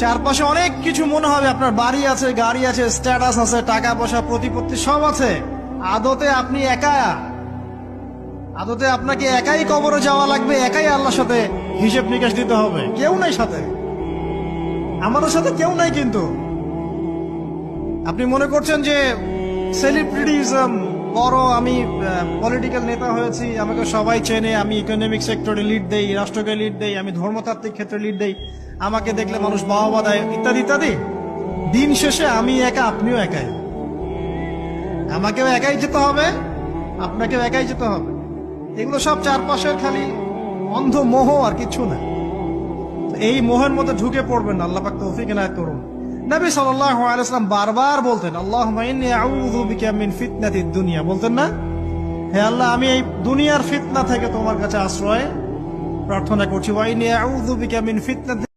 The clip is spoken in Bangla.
চারপাশে অনেক কিছু মনে হবে, আপনার বাড়ি আছে, গাড়ি আছে, স্ট্যাটাস আছে, টাকা পয়সা, প্রতিপত্তি সব আছে। আদতে আপনি একা, আদতে আপনাকে একাই কবরে যাওয়া লাগবে, একাই আল্লাহর সাথে হিসেব নিকাশ দিতে হবে। কেউ নাই সাথে, আমাদের সাথে কেউ নাই। কিন্তু আপনি মনে করছেন যে সেলিব্রিটিজম, বড় আমি পলিটিক্যাল নেতা হয়েছি, আমাকে সবাই চেনে, আমি ইকোনমিক সেক্টরে লিড দেই, রাষ্ট্রকে লিড দেই, আমি ধর্মতাত্ত্বিক ক্ষেত্রে লিড দেই, আমাকে দেখলে মানুষ বাহবা দেয়, ইত্যাদি ইত্যাদি। দিন শেষে আমি একা, আপনিও একাই। আমাকেও একাই যেতে হবে, আপনাকেও একাই যেতে হবে। এগুলো সব চারপাশের খালি অন্ধ মোহ, আর কিছু না। এই মোহের মধ্যে ঢুকে পড়বেন না, আল্লাহ পাক তৌফিক এনায়েত করুন। নবী সাল্লাল্লাহু আলাইহি ওয়াসাল্লাম বারবার বলতেন, আল্লাহুম্মা ইন্নী আউযু বিকা মিন ফিতনাতিদ দুনিয়া, বলতেন না, হে আল্লাহ আমি এই দুনিয়ার ফিতনা থেকে তোমার কাছে আশ্রয় প্রার্থনা করছি। ওয়া ইন্নী আউযু বিকা মিন ফিতনাতি